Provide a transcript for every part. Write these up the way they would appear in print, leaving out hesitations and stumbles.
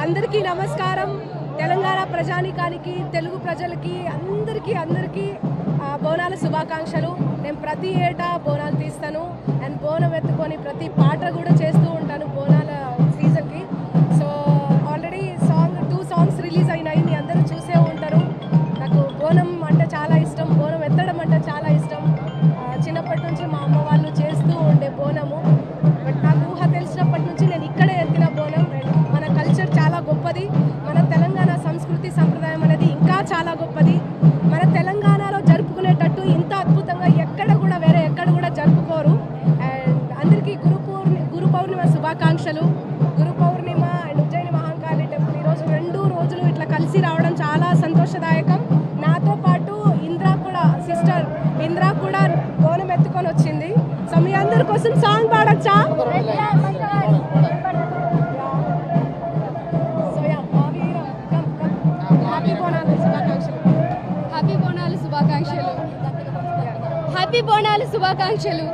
అందరికీ నమస్కారం. తెలంగాణ ప్రజానికానికి, తెలుగు ప్రజలకి అందరికీ బోనాల శుభాకాంక్షలు. నేను ప్రతి ఏటా బోనాలు తీస్తాను అండ్ బోనం ఎత్తుకొని ప్రతి పాట కూడా చేస్తూ ఉంటాను బోనాల సీజన్కి. సో ఆల్రెడీ 2 సాంగ్స్ రిలీజ్ అయినాయి, మీ అందరూ చూసే ఉంటారు. నాకు బోనం అంటే చాలా ఇష్టం, బోనం ఎత్తడం అంటే చాలా ఇష్టం. చిన్నప్పటి నుంచి మా అమ్మ వాళ్ళు చేస్తూ ఉండే బోనము. బట్ నాకు ఊహ తెలిసినప్పటి నుంచి నేను ఇక్కడే ఎత్తిన బోనం. మన కల్చర్ చాలా గొప్పది, మన తెలంగాణ సంస్కృతి సంప్రదాయం అనేది ఇంకా చాలా గొప్పది. మన తెలంగాణలో జరుపుకునేటట్టు ఇంత అద్భుతంగా వేరే ఎక్కడ కూడా జరుపుకోరు. అండ్ అందరికీ గురు పౌర్ణిమ శుభాకాంక్షలు. గురు పౌర్ణిమ అండ్ ఉజ్జయిని మహాకాళి టెంపుల్ ఈరోజు 2 రోజులు ఇట్లా కలిసి రావడం చాలా సంతోషదాయకం. నాతో పాటు సిస్టర్ ఇంద్రా కూడా బోనం ఎత్తుకొని వచ్చింది. సో మీ అందరి కోసం సాంగ్ పాడొచ్చా? హ్యాపీ బోనాలు శుభాకాంక్షలు.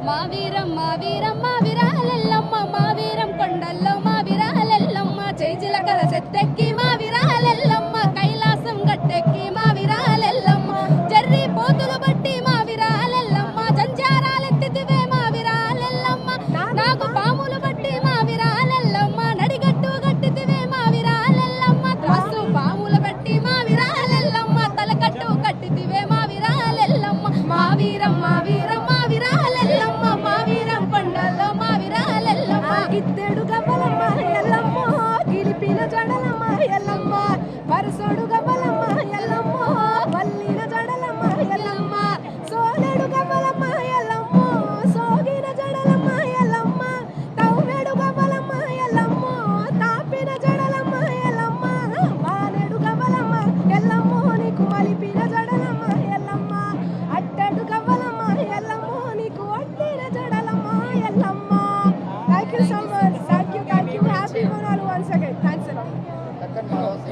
మా వీరం మా వీరం మా విరాలెల్లమ్మ, మా వీరం కొండల్లో మా విరాలెల్లమ్మ, చేజిలకల సెత్తెక్కి మా విరాలెల్లమ్మ, కైలాసం గట్టెక్కి మా విరాలెల్లమ్మ, జర్రి పోతులు బట్టి మా విరాలెల్లమ్మ, జంజారాలెత్తితివే మా విరాలెల్లమ్మ, నాకు పాములు బట్టి మా విరాలెల్లమ్మ, నడిగట్టు గట్టితివే మా విరాలెల్లమ్మ, త్రాసు పాములు బట్టి మా విరాలెల్లమ్మ, తలకట్టు కట్టితివే మా విరాలెల్లమ్మ, మా వీరం మా వీరం మా విరాలెల్లమ్మ, మా వీరం కొండల్లో మా విరాలెల్లమ్మ, గిద్దెడు గవ్వలమ్మ ఎల్లమ్మ, గిలిపిన జడలమ్మ ఎల్లమ్మ, వరసోడు గవ్వలమ్మ ఎల్లమ్మ, వల్లిన జడలమ్మ ఎల్లమ్మ, సోలెడు గవ్వలమ్మ ఎల్లమ్మ, సోగిన జడలమ్మ ఎల్లమ్మ, తవ్వెడు గవ్వలమ్మ ఎల్లమ్మ, తాపిన జడలమ్మ ఎల్లమ్మ, వానెడు గవ్వలమ్మ ఎల్లమ్మ, నీకు వలిపిన జడలమ్మ ఎల్లమ్మ, అట్టెడు గవ్వలమ్మ ఎల్లమ్మ, నీకు అట్టిన జడలమ్మ ఎల్లమ్మ. Thank you so much.